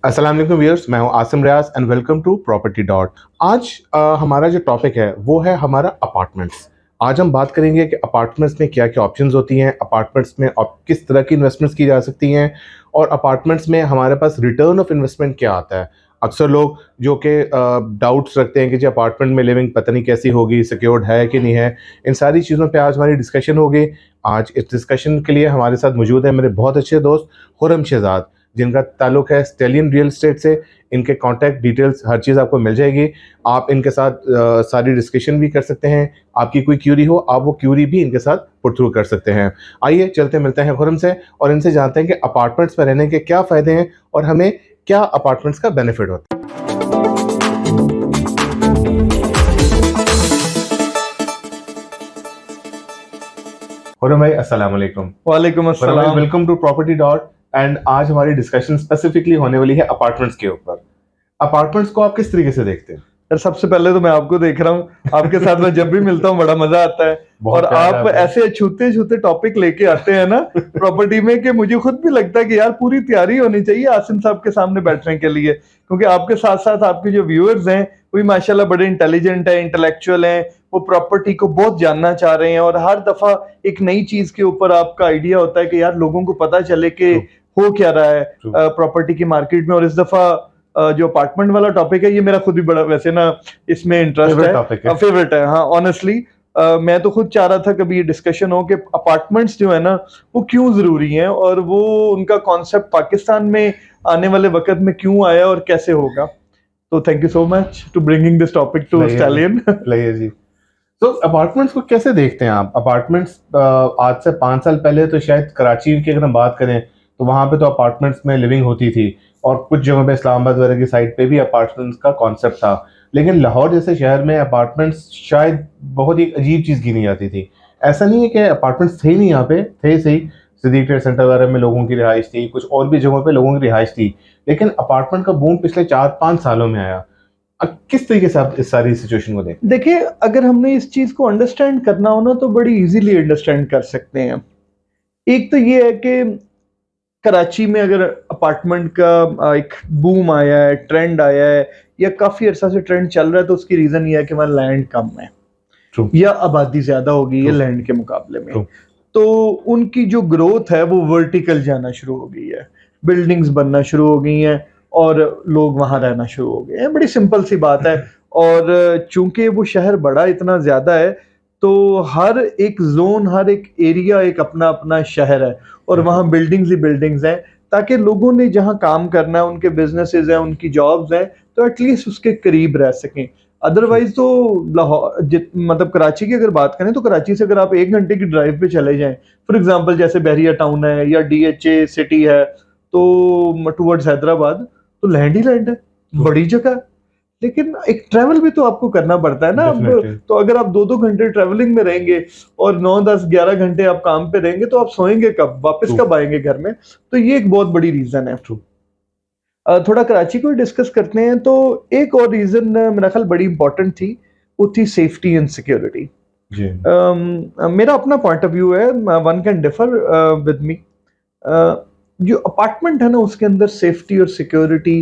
अस्सलाम वालेकुम व्यूअर्स, मैं हूं Asim Riyaz and welcome to property dot. आज हमारा जो टॉपिक है वो है हमारा अपार्टमेंट्स। आज हम बात करेंगे कि अपार्टमेंट्स में क्या क्या ऑप्शंस होती हैं, अपार्टमेंट्स में किस तरह की इन्वेस्टमेंट्स की जा सकती हैं और अपार्टमेंट्स में हमारे पास रिटर्न ऑफ इन्वेस्टमेंट क्या आता है। अक्सर लोग जो कि डाउट्स रखते हैं कि जी अपार्टमेंट में लिविंग पता नहीं कैसी होगी, सिक्योर्ड है कि नहीं है, इन सारी चीज़ों पे आज हमारी डिस्कशन होगी। आज इस डिस्कशन के लिए हमारे साथ मौजूद है मेरे बहुत अच्छे दोस्त खुर्रम शहजाद, जिनका ताल्लुक है स्टेलियन रियल एस्टेट से। इनके कॉन्टैक्ट डिटेल्स हर चीज़ आपको मिल जाएगी। आप इनके साथ सारी डिस्कशन भी कर सकते हैं। आपकी कोई क्यूरी हो, आप वो क्यूरी भी इनके साथ पुट थ्रू कर सकते हैं। आइए चलते मिलते हैं खुर्रम से और इनसे जानते हैं कि अपार्टमेंट्स में रहने के क्या फ़ायदे हैं और हमें क्या अपार्टमेंट्स का बेनिफिट होता है। खुर्रम भाई, अस्सलाम वालेकुम। वालेकुम खुर्रम भाई, अस्सलाम। Welcome to property dot. And आज हमारी डिस्कशन स्पेसिफिकली होने वाली है अपार्टमेंट्स के ऊपर। अपार्टमेंट्स को आप किस तरीके से देखते हैं? यार सबसे पहले तो मैं आपको देख रहा हूँ, आपके साथ मैं जब भी मिलता हूँ बड़ा मजा आता है। बहुत और प्यार है आप आपका। ऐसे छूते छूते टॉपिक लेके आते हैं ना प्रॉपर्टी में, कि मुझे खुद भी लगता है कि यार पूरी तैयारी होनी चाहिए आसिम साहब के सामने बैठने के लिए, क्योंकि आपके साथ साथ आपके जो व्यूअर्स हैं वो भी माशाल्लाह बड़े इंटेलिजेंट है, इंटेलेक्चुअल हैं। वो प्रॉपर्टी को बहुत जानना चाह रहे हैं और हर दफा एक नई चीज के ऊपर आपका आइडिया होता है कि यार लोगों को पता चले कि True. हो क्या रहा है True. प्रॉपर्टी की मार्केट में। और इस दफा जो अपार्टमेंट वाला टॉपिक है ये मेरा खुद भी बड़ा वैसे ना इसमें इंटरेस्ट Favorite है, topic है। फेवरेट है। हाँ ऑनेस्टली मैं तो खुद चाह रहा था कभी ये डिस्कशन हो कि अपार्टमेंट्स जो है ना वो क्यों जरूरी हैं और वो उनका कॉन्सेप्ट पाकिस्तान में आने वाले वक्त में क्यों आया और कैसे होगा। तो thank you so much to bringing this topic to Stallion. Player ji. तो अपार्टमेंट्स को कैसे देखते हैं आप? अपार्टमेंट्स आज से 5 साल पहले तो शायद कराची की अगर हम बात करें तो वहाँ पे तो अपार्टमेंट्स में लिविंग होती थी और कुछ जगहों पे इस्लामाबाद वगैरह की साइड पे भी अपार्टमेंट्स का कॉन्सेप्ट था। लेकिन लाहौर जैसे शहर में अपार्टमेंट्स शायद बहुत ही अजीब चीज़ गिनी जाती थी। ऐसा नहीं है कि अपार्टमेंट्स थे ही नहीं, यहाँ पे थे सही। सिद्दीक ट्रेड सेंटर वगैरह में लोगों की रिहाइश थी, कुछ और भी जगहों पे लोगों की रिहाइश थी, लेकिन अपार्टमेंट का बूम पिछले 4-5 सालों में आया। अब किस तरीके से आप इस सारी सिचुएशन को देखते देखिए अगर हमने इस चीज को अंडरस्टैंड करना हो ना तो बड़ी इजीली अंडरस्टैंड कर सकते हैं। एक तो ये है कि कराची में अगर अपार्टमेंट का एक बूम आया है, ट्रेंड आया है या काफी अरसा से ट्रेंड चल रहा है, तो उसकी रीजन ये है कि वहाँ लैंड कम है True. या आबादी ज्यादा होगी है True. लैंड के मुकाबले में। True. तो उनकी जो ग्रोथ है वो वर्टिकल जाना शुरू हो गई है, बिल्डिंग्स बनना शुरू हो गई हैं और लोग वहां रहना शुरू हो गए हैं। बड़ी सिंपल सी बात है। और चूंकि वो शहर बड़ा इतना ज्यादा है तो हर एक जोन, हर एक एरिया एक अपना अपना शहर है और वहाँ बिल्डिंग्स ही बिल्डिंग्स हैं, ताकि लोगों ने जहाँ काम करना है, उनके बिजनेसेस हैं, उनकी जॉब्स हैं, तो एटलीस्ट उसके करीब रह सकें। अदरवाइज तो लाहौर मतलब कराची की अगर बात करें तो कराची से अगर आप 1 घंटे की ड्राइव पे चले जाएं, फॉर एग्जांपल जैसे बहरिया टाउन है या डीएचए सिटी है, तो टुवर्ड्स हैदराबाद, तो लैंड ही लैंड है, बड़ी जगह है। लेकिन एक ट्रैवल भी तो आपको करना पड़ता है ना। अब Definitely. तो अगर आप 2-2 घंटे ट्रैवलिंग में रहेंगे और 9-10-11 घंटे आप काम पे रहेंगे, तो आप सोएंगे कब, वापस True. कब आएंगे घर में। तो ये एक बहुत बड़ी रीजन है। True. थोड़ा कराची को डिस्कस करते हैं तो एक और रीजन मेरा ख्याल बड़ी इंपॉर्टेंट थी, वो थी सेफ्टी एंड सिक्योरिटी। जी। मेरा अपना पॉइंट ऑफ व्यू है, one can differ with me. जो अपार्टमेंट है ना उसके अंदर सेफ्टी और security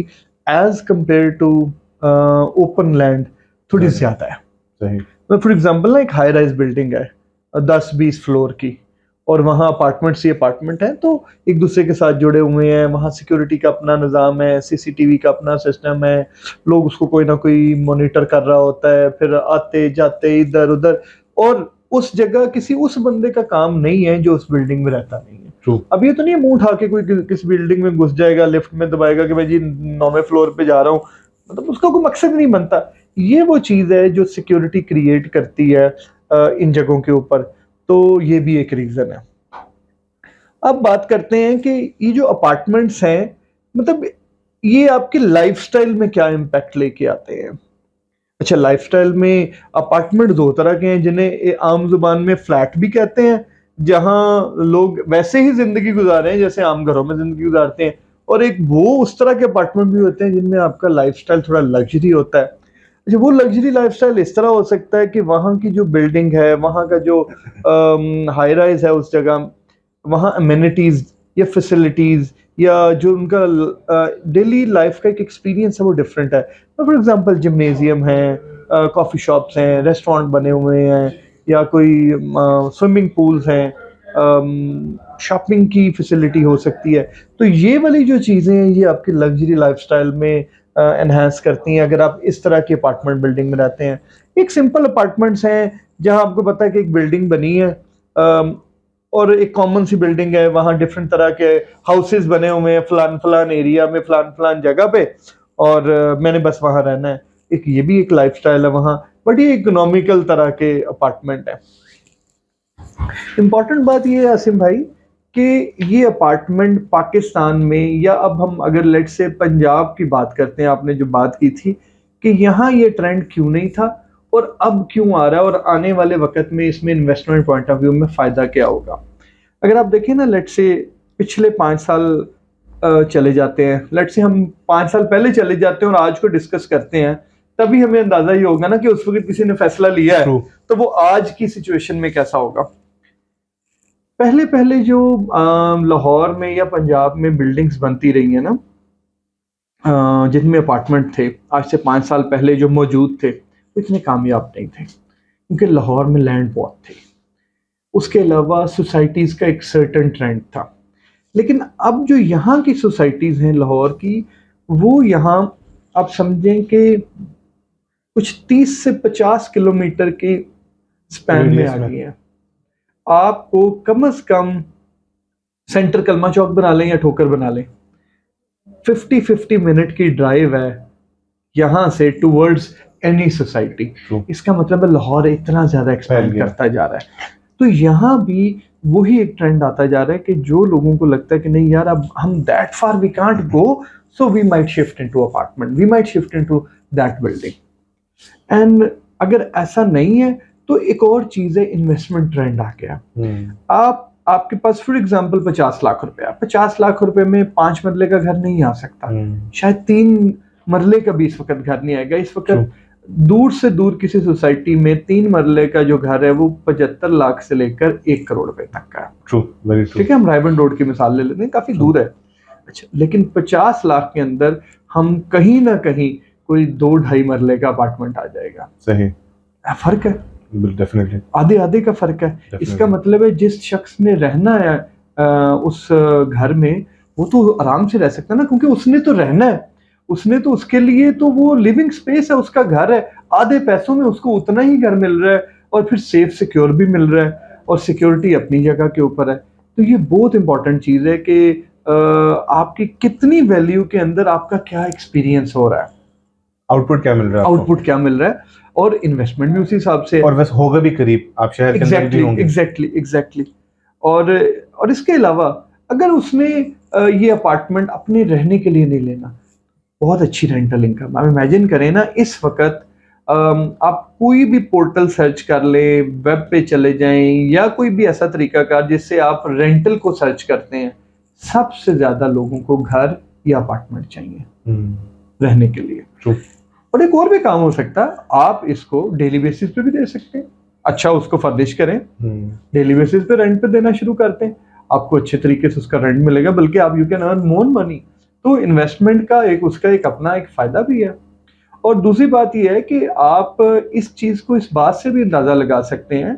as compare to open land थोड़ी सही। ज्यादा है। सही। फॉर एग्जांपल ना एक हाई राइज बिल्डिंग है 10-20 फ्लोर की, और वहाँ अपार्टमेंट्स ही अपार्टमेंट हैं, तो एक दूसरे के साथ जुड़े हुए हैं। वहाँ सिक्योरिटी का अपना निज़ाम है, सीसीटीवी का अपना सिस्टम है, लोग उसको कोई ना कोई मॉनिटर कर रहा होता है, फिर आते जाते इधर उधर। और उस जगह किसी उस बंदे का काम नहीं है जो उस बिल्डिंग में रहता नहीं है। True. अब ये तो नहीं है मुंह उठा के कोई किसी बिल्डिंग में घुस जाएगा, लिफ्ट में दबाएगा कि मैं जी 9वें फ्लोर पे जा रहा हूँ, मतलब उसका कोई मकसद नहीं बनता। ये वो चीज़ है जो सिक्योरिटी क्रिएट करती है इन जगहों के ऊपर। तो ये भी एक रीजन है। अब बात करते हैं कि ये जो अपार्टमेंट्स हैं, मतलब ये आपके लाइफस्टाइल में क्या इम्पैक्ट लेके आते हैं। अच्छा, लाइफस्टाइल में अपार्टमेंट दो तरह के हैं, जिन्हें आम जुबान में फ्लैट भी कहते हैं, जहां लोग वैसे ही जिंदगी गुजारे हैं जैसे आम घरों में जिंदगी गुजारते हैं, और एक वो उस तरह के अपार्टमेंट भी होते हैं जिनमें आपका लाइफस्टाइल थोड़ा लग्जरी होता है। अच्छा, वो लग्जरी लाइफस्टाइल इस तरह हो सकता है कि वहाँ की जो बिल्डिंग है, वहाँ का जो हाई राइज है उस जगह, वहाँ अमेनिटीज या फैसिलिटीज या जो उनका डेली लाइफ का एक एक्सपीरियंस है वो डिफरेंट है। फॉर एग्जांपल जिम्नेजियम है, कॉफ़ी शॉप्स हैं, रेस्टोरेंट बने हुए हैं, या कोई स्विमिंग पूल्स हैं, शॉपिंग की फैसिलिटी हो सकती है। तो ये वाली जो चीज़ें हैं ये आपकी लग्जरी लाइफस्टाइल में एनहांस करती हैं अगर आप इस तरह की अपार्टमेंट बिल्डिंग में रहते हैं। एक सिंपल अपार्टमेंट्स हैं जहां आपको पता है कि एक बिल्डिंग बनी है, अम, और एक कॉमन सी बिल्डिंग है, वहां डिफरेंट तरह के हाउसेस बने हुए हैं फलान फलान एरिया में फलान फलान जगह पे, और मैंने बस वहां रहना है। एक ये भी एक लाइफस्टाइल है वहां, बट ये इकोनॉमिकल तरह के अपार्टमेंट है। इम्पॉर्टेंट बात ये है आसिम भाई कि ये अपार्टमेंट पाकिस्तान में, या अब हम अगर लेट से पंजाब की बात करते हैं, आपने जो बात की थी कि यहाँ ये ट्रेंड क्यों नहीं था और अब क्यों आ रहा है, और आने वाले वक्त में इसमें इन्वेस्टमेंट पॉइंट ऑफ व्यू में फ़ायदा क्या होगा। अगर आप देखें ना, लेट से पिछले 5 साल चले जाते हैं, लेट से हम 5 साल पहले चले जाते हैं और आज को डिस्कस करते हैं, तभी हमें अंदाजा ये होगा ना कि उस वक्त किसी ने फैसला लिया है True. तो वो आज की सिचुएशन में कैसा होगा। पहले पहले जो लाहौर में या पंजाब में बिल्डिंग्स बनती रही हैं ना, जिनमें अपार्टमेंट थे, आज से 5 साल पहले जो मौजूद थे वो इतने कामयाब नहीं थे, क्योंकि लाहौर में लैंड बहुत थी। उसके अलावा सोसाइटीज़ का एक सर्टन ट्रेंड था। लेकिन अब जो यहाँ की सोसाइटीज़ हैं लाहौर की, वो यहाँ आप समझें कि कुछ 30 से 50 किलोमीटर के स्पैन में Radius आ में। गई हैं। आपको कम से कम सेंटर कलमा चौक बना लें या ठोकर बना लें, 50-50 मिनट की ड्राइव है यहाँ से टूवर्ड्स एनी सोसाइटी। True. इसका मतलब है लाहौर इतना ज्यादा फैल एक्सपेंड गया। करता जा रहा है। तो यहाँ भी वही एक ट्रेंड आता जा रहा है कि जो लोगों को लगता है कि नहीं यार, अब हम that far we can't go, so we might shift into apartment, we might shift into that building. And अगर ऐसा नहीं है तो एक और चीज है, इन्वेस्टमेंट ट्रेंड आ गया। आपके पास फॉर एग्जांपल 50 लाख रुपया, 50 लाख रुपए में 5 मरले का घर नहीं आ सकता, शायद 3 मरले का भी इस वक्त घर नहीं आएगा। इस वक्त True. दूर से दूर किसी सोसाइटी में 3 मरले का जो घर है वो 75 लाख से लेकर 1 करोड़ रुपए तक का है। True, very true. ठीक है, हम रायबन रोड की मिसाल ले लेते हैं, काफी दूर है। अच्छा, लेकिन 50 लाख के अंदर हम कहीं ना कहीं कोई 2-2.5 मरले का अपार्टमेंट आ जाएगा। सही, फर्क है, डेफिनेटली आधे आधे का फर्क है। इसका मतलब है जिस शख्स ने रहना है उस घर में, वो तो आराम से रह सकता है ना, क्योंकि उसने तो रहना है, उसने तो, उसके लिए तो वो लिविंग स्पेस है, उसका घर है। आधे पैसों में उसको उतना ही घर मिल रहा है और फिर सेफ सिक्योर भी मिल रहा है, और सिक्योरिटी अपनी जगह के ऊपर है। तो ये बहुत इंपॉर्टेंट चीज है कि आपकी कितनी वैल्यू के अंदर आपका क्या एक्सपीरियंस हो रहा है, आउटपुट क्या मिल रहा है, आउटपुट क्या मिल रहा है, और इन्वेस्टमेंट भी उसी हिसाब से है। और बस होगा भी करीब, आप शहर के अंदर भी होंगे। एग्जैक्टली। और इसके अलावा अगर उसने ये अपार्टमेंट अपने रहने के लिए नहीं लेना, बहुत अच्छी रेंटल इनकम। आप इमेजिन करें ना, इस वक्त आप कोई भी पोर्टल सर्च कर लें, वेब पे चले जाएं, या कोई भी ऐसा तरीकाकार जिससे आप रेंटल को सर्च करते हैं, सबसे ज्यादा लोगों को घर या अपार्टमेंट चाहिए रहने के लिए। True. और एक और भी काम हो सकता है, आप इसको डेली बेसिस पे भी दे सकते हैं। अच्छा, उसको फर्निश करें, डेली बेसिस पे रेंट पे देना शुरू करते हैं, आपको अच्छे तरीके से उसका रेंट मिलेगा, बल्कि आप you can earn more money. तो इन्वेस्टमेंट का एक, उसका एक अपना एक फायदा भी है। और दूसरी बात यह है कि आप इस चीज को इस बात से भी अंदाजा लगा सकते हैं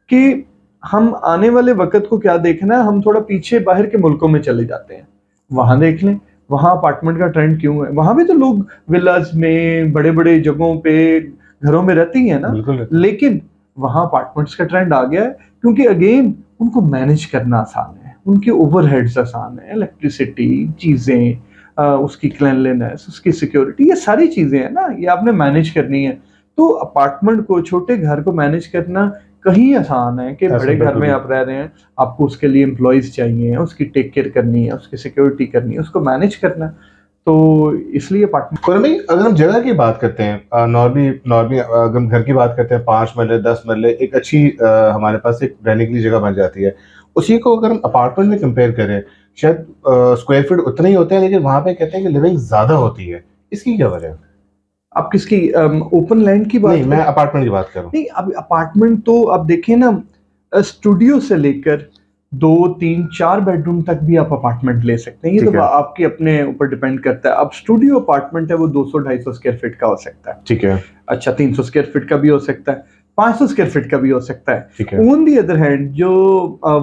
कि हम आने वाले वक्त को क्या देखना है। हम थोड़ा पीछे बाहर के मुल्कों में चले जाते हैं, वहां देख लें वहां अपार्टमेंट का ट्रेंड क्यों है। वहां भी तो लोग विलाज में, बड़े बड़े जगहों पे घरों में रहते ही है ना, लेकिन वहां अपार्टमेंट्स का ट्रेंड आ गया है, क्योंकि अगेन उनको मैनेज करना आसान है, उनके ओवरहेड्स आसान है, इलेक्ट्रिसिटी चीजें, उसकी क्लीनलीनेस, उसकी सिक्योरिटी, ये सारी चीजें हैं ना, ये आपने मैनेज करनी है। तो अपार्टमेंट को, छोटे घर को मैनेज करना कहीं आसान है कि बड़े घर में आप रह रहे हैं, आपको उसके लिए एम्प्लॉयज चाहिए, उसकी टेक केयर करनी है, उसकी सिक्योरिटी करनी है, उसको मैनेज करना। तो इसलिए अपार्टमेंट, अगर हम जगह की बात करते हैं, नॉर्मली अगर हम घर की बात करते हैं, 5 मरले 10 मरले एक अच्छी हमारे पास एक रहने के लिए जगह बन जाती है। उसी को अगर हम अपार्टमेंट में कंपेयर करें, शायद स्क्वायर फीट उतना ही होता है, लेकिन वहां पे कहते हैं कि लिविंग ज्यादा होती है। इसकी क्या वजह है? आप किसकी, ओपन लैंड की बात? नहीं, मैं अपार्टमेंट की बात कर रहा हूँ। नहीं, अब अपार्टमेंट तो आप देखें ना, स्टूडियो से लेकर 2, 3, 4 बेडरूम तक भी आप अपार्टमेंट ले सकते हैं। ये ठीक तो है। आपके अपने ऊपर डिपेंड करता है। अब स्टूडियो अपार्टमेंट है वो 200-250 स्क्वायर फीट का हो सकता है। ठीक है। अच्छा, 300 स्क्वायर फीट का भी हो सकता है, 500 स्क्वायर फीट का भी हो सकता है। ठीक है। ऑन दी अदर हैंड जो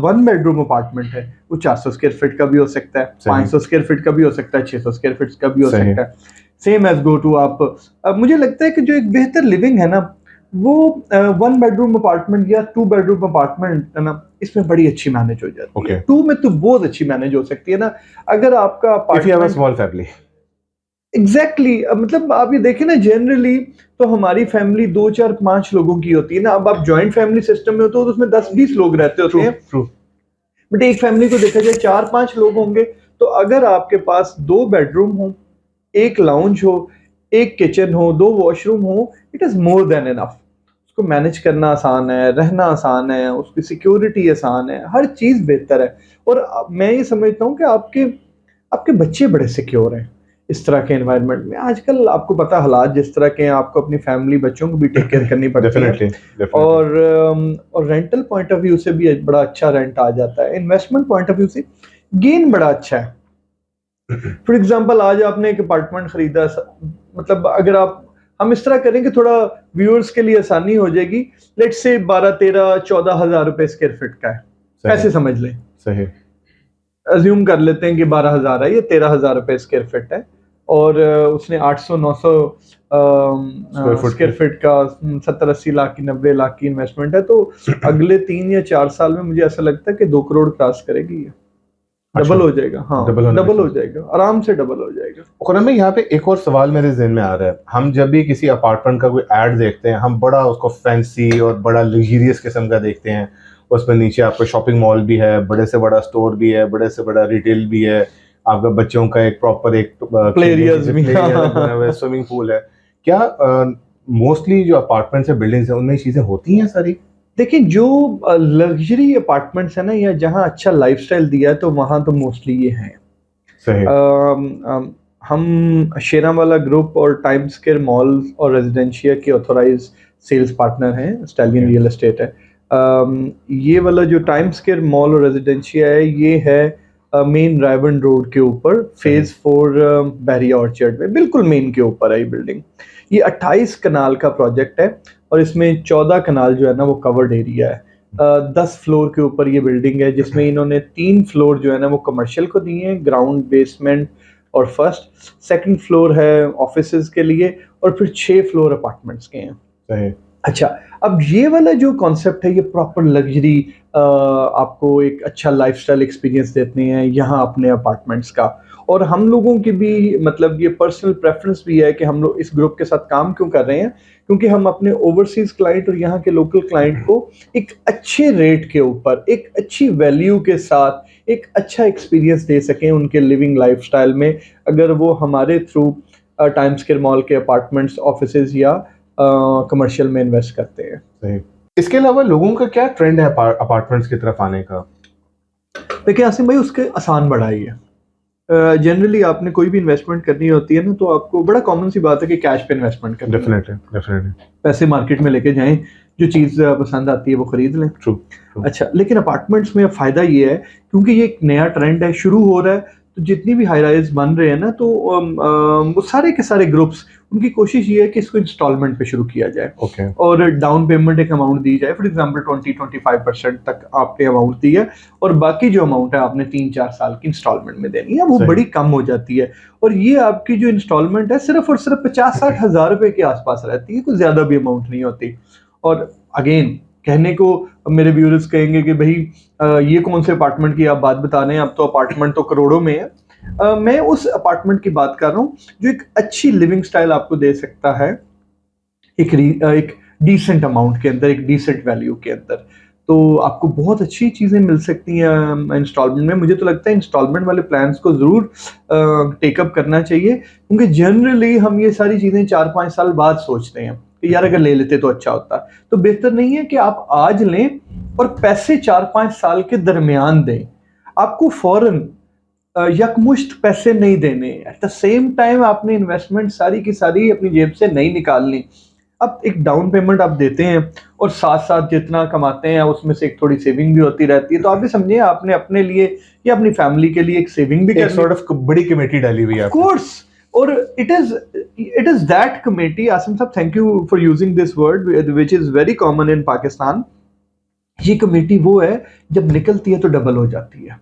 1 बेडरूम अपार्टमेंट है वो 400 स्क्वायर फीट का भी हो सकता है, सही। 500 स्क्वायर फीट का भी हो सकता है, 600 स्क्वायर फीट का भी हो सही। सकता है। सेम एज गो टू आप मुझे लगता है कि जो एक बेहतर लिविंग है ना वो 1 बेडरूम अपार्टमेंट या 2 बेडरूम अपार्टमेंट है ना, इसमें बड़ी अच्छी मैनेज हो जाती है। ओके। 2 में तो बहुत अच्छी मैनेज हो सकती है ना, अगर आपका if you have a apartment small family. Exactly मतलब आप ये देखें ना जनरली तो हमारी फैमिली 2, 4, 5 लोगों की होती है ना। अब आप जॉइंट फैमिली सिस्टम में होते हो तो उसमें 10, 20 लोग रहते होते ट्रू। हैं, ट्रू। बट एक फैमिली को देखा जाए 4, 5 लोग होंगे। तो अगर आपके पास 2 बेडरूम हो, एक लाउंज हो, एक किचन हो, 2 वॉशरूम हो, it is more than enough. उसको मैनेज करना आसान है, रहना आसान है, उसकी सिक्योरिटी आसान है, हर चीज बेहतर है। और मैं ये समझता हूँ कि आपके आपके बच्चे बड़े सिक्योर हैं इस तरह के एनवायरनमेंट में। आजकल आपको पता हालात जिस तरह के हैं, आपको अपनी फैमिली बच्चों को भी टेक केयर करनी पड़ती है। डेफिनेटली। डेफिनेटली। और रेंटल पॉइंट ऑफ व्यू से भी बड़ा अच्छा रेंट आ जाता है, इन्वेस्टमेंट पॉइंट ऑफ व्यू से गेन बड़ा अच्छा है। फॉर एग्जांपल आज आपने एक अपार्टमेंट खरीदा, मतलब अगर आप हम इस तरह करें कि थोड़ा व्यूअर्स के लिए आसानी हो जाएगी, लेट्स से 12, 13, 14 हज़ार रुपए स्क्वायर फीट का है, सही। ऐसे समझ लें। सही। अज्यूम कर लेते हैं कि 12 हज़ार है, ये 13 हज़ार रुपए स्क्वायर फीट है। और उसने 800, 900 स्क्वायर फुट स्क्वायर की। फीट का 70, 80 लाख की, 90 लाख की इन्वेस्टमेंट है। तो अगले 3 या 4 साल में मुझे ऐसा लगता है कि 2 करोड़ क्रॉस करेगी ये। अच्छा। डबल हो जाएगा, हाँ डबल होने डबल के हो जाएगा, आराम से डबल हो जाएगा। खुरम भाई, यहाँ पे एक और सवाल मेरे जहन में आ रहा है। हम जब भी किसी अपार्टमेंट का कोई ऐड देखते हैं, हम बड़ा उसको फैंसी और बड़ा लग्जरियस किस्म का देखते हैं। उसमें नीचे आपका शॉपिंग मॉल भी है, बड़े से बड़ा स्टोर भी है, बड़े से बड़ा रिटेल भी है, आपका बच्चों का एक प्रॉपर एक प्ले खेलने की एरियाज जो भी, प्ले एरिया बना हुआ है, स्विमिंग पूल है। क्या मोस्टली जो अपार्टमेंट्स है, बिल्डिंग्स है, उनमें ये चीजें होती हैं सारी? देखिए जो लग्जरी अपार्टमेंट्स है ना, या जहाँ अच्छा लाइफस्टाइल दिया है तो वहाँ तो मोस्टली ये हैं। सही। अम, अम, हम शेरावाला ग्रुप और टाइम स्क्वायर मॉल और रेजिडेंशिया के ऑथोराइज सेल्स पार्टनर हैं, स्टैलियन Okay. रियल एस्टेट है। ये वाला जो टाइम स्क्वायर मॉल और रेजिडेंशिया है ये है मेन रायवन रोड के ऊपर, फेज 4 बैरिया ऑर्चर्ड में, बिल्कुल मेन के ऊपर है ये बिल्डिंग। ये 28 कनाल का प्रोजेक्ट है और इसमें 14 कनाल जो है ना वो कवर्ड एरिया है। 10 फ्लोर के ऊपर ये बिल्डिंग है जिसमें इन्होंने 3 फ्लोर जो है ना वो कमर्शियल को दिए हैं, ग्राउंड, बेसमेंट और फर्स्ट। सेकंड फ्लोर है ऑफिसेज के लिए और फिर 6 फ्लोर अपार्टमेंट्स के हैं। सही। अच्छा, अब ये वाला जो कॉन्सेप्ट है ये प्रॉपर लग्जरी, आपको एक अच्छा लाइफस्टाइल एक्सपीरियंस देते हैं यहाँ अपने अपार्टमेंट्स का। और हम लोगों की भी मतलब ये पर्सनल प्रेफरेंस भी है कि हम लोग इस ग्रुप के साथ काम क्यों कर रहे हैं, क्योंकि हम अपने ओवरसीज क्लाइंट और यहाँ के लोकल क्लाइंट को एक अच्छे रेट के ऊपर, एक अच्छी वैल्यू के साथ एक अच्छा एक्सपीरियंस दे सकें उनके लिविंग लाइफस्टाइल में, अगर वो हमारे थ्रू टाइम स्क्वायर मॉल के अपार्टमेंट्स, ऑफिसेज या कमर्शियल में इन्वेस्ट करते हैं। सही। इसके अलावा लोगों का क्या ट्रेंड है अपार्टमेंट्स की तरफ आने का? देखिए आसिम भाई, उसके आसान बड़ा ही है। जनरली आपने कोई भी इन्वेस्टमेंट करनी होती है ना तो आपको बड़ा कॉमन सी बात है कि कैश पे इन्वेस्टमेंट करनी है। डेफिनेटली। डेफिनेटली। पैसे मार्केट में लेके जाएं, जो चीज़ पसंद आती है वो खरीद लें। ट्रू। अच्छा, लेकिन अपार्टमेंट्स में फ़ायदा ये है क्योंकि ये एक नया ट्रेंड है, शुरू हो रहा है, तो जितनी भी हाई राइज बन रहे हैं ना तो वो सारे के सारे ग्रुप्स, उनकी कोशिश ये है कि इसको इंस्टॉलमेंट पे शुरू किया जाए ओके। और डाउन पेमेंट एक अमाउंट दी जाए। फॉर एग्जांपल 20-25% तक आपने अमाउंट दी है और बाकी जो अमाउंट है आपने 3-4 साल की इंस्टॉलमेंट में देनी है, वो सही। बड़ी कम हो जाती है। और ये आपकी जो इंस्टॉलमेंट है सिर्फ और सिर्फ 50-60 हज़ार रुपए के आसपास रहती है, कोई ज़्यादा भी अमाउंट नहीं होती। और अगेन कहने को मेरे व्यूअर्स कहेंगे कि भाई ये कौन से अपार्टमेंट की आप बात बता रहे हैं, अब तो अपार्टमेंट तो करोड़ों में है। मैं उस अपार्टमेंट की बात कर रहा हूँ जो एक अच्छी लिविंग स्टाइल आपको दे सकता है, एक डिसेंट अमाउंट के अंदर, एक डिसेंट वैल्यू के अंदर। तो आपको बहुत अच्छी चीज़ें मिल सकती हैं इंस्टॉलमेंट में। मुझे तो लगता है इंस्टॉलमेंट वाले प्लान्स को ज़रूर टेकअप करना चाहिए, क्योंकि जनरली हम ये सारी चीज़ें 4-5 साल बाद सोचते हैं कि यार अगर ले लेते तो अच्छा होता। तो बेहतर नहीं है कि आप आज लें और पैसे 4-5 साल के दरमियान दें। आपको फौरन यकमुश्त पैसे नहीं देने। एट द सेम टाइम आपने इन्वेस्टमेंट सारी की सारी अपनी जेब से नहीं निकालनी। अब एक डाउन पेमेंट आप देते हैं और साथ साथ जितना कमाते हैं उसमें से एक थोड़ी सेविंग भी होती रहती है, तो आप भी समझिए आपने अपने लिए या अपनी फैमिली के लिए एक सेविंग भी एक करनी सॉर्ट ऑफ बड़ी कमेटी डाली हुई है ऑफ आपने। कोर्स। और it is that committee, Asim साहब, thank you for using this word which is very common in Pakistan. ये कमेटी वो है जब निकलती है तो डबल हो जाती है।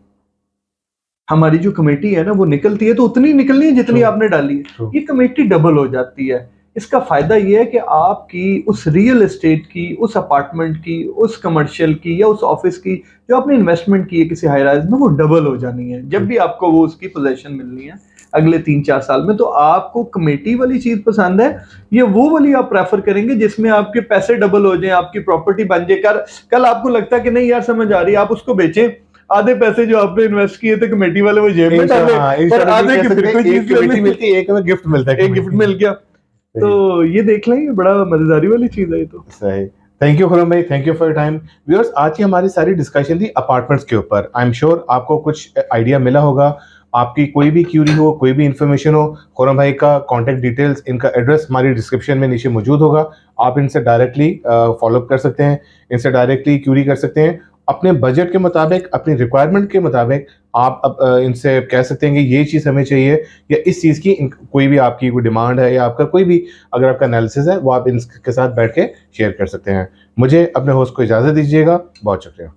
हमारी जो कमेटी है ना वो निकलती है तो उतनी निकलनी है जितनी True. आपने डाली है, True. ये कमेटी डबल हो जाती है। इसका फायदा ये है कि आपकी उस रियल एस्टेट की, उस अपार्टमेंट की, उस कमर्शियल की या उस ऑफिस की जो आपने इन्वेस्टमेंट की है किसी हाई राइज में, वो डबल हो जानी है जब भी आपको वो उसकी पोजीशन मिलनी है अगले 3-4 साल में। तो आपको कमेटी वाली चीज पसंद है, ये वो वाली आप प्रेफर करेंगे जिसमें आपके पैसे डबल हो जाए, आपकी प्रॉपर्टी बन जाए। कल आपको लगता है कि नहीं यार समझ आ रही है, आप उसको बेचें, आधे पैसे जो आपने इन्वेस्ट किए थे कमेटी वाले वो जेब में डाले, और आधे की फिर कोई चीज कमेटी मिलती है, एक हमें गिफ्ट मिलता है, एक गिफ्ट मिल गया। तो ये देख लें, बड़ा मजेदारी वाली चीज है ये तो। सही। थैंक यू खुरम भाई, thank you for your time. Viewers, आज की हमारी सारी डिस्कशन थी अपार्टमेंट्स के ऊपर। आई एम श्योर आपको कुछ आइडिया मिला होगा। आपकी कोई भी क्यूरी हो, कोई भी इन्फॉर्मेशन हो, खुरम भाई का कॉन्टैक्ट डिटेल्स, इनका एड्रेस हमारी डिस्क्रिप्शन में नीचे मौजूद होगा। आप इनसे डायरेक्टली फॉलोअप कर सकते हैं, इनसे डायरेक्टली क्यूरी कर सकते हैं। अपने बजट के मुताबिक, अपनी रिक्वायरमेंट के मुताबिक आप इनसे कह सकते हैं कि ये चीज़ हमें चाहिए, या इस चीज़ की कोई भी आपकी कोई डिमांड है, या आपका कोई भी अगर आपका एनालिसिस है वो आप इनके साथ बैठ के शेयर कर सकते हैं। मुझे अपने होस्ट को इजाज़त दीजिएगा। बहुत शुक्रिया।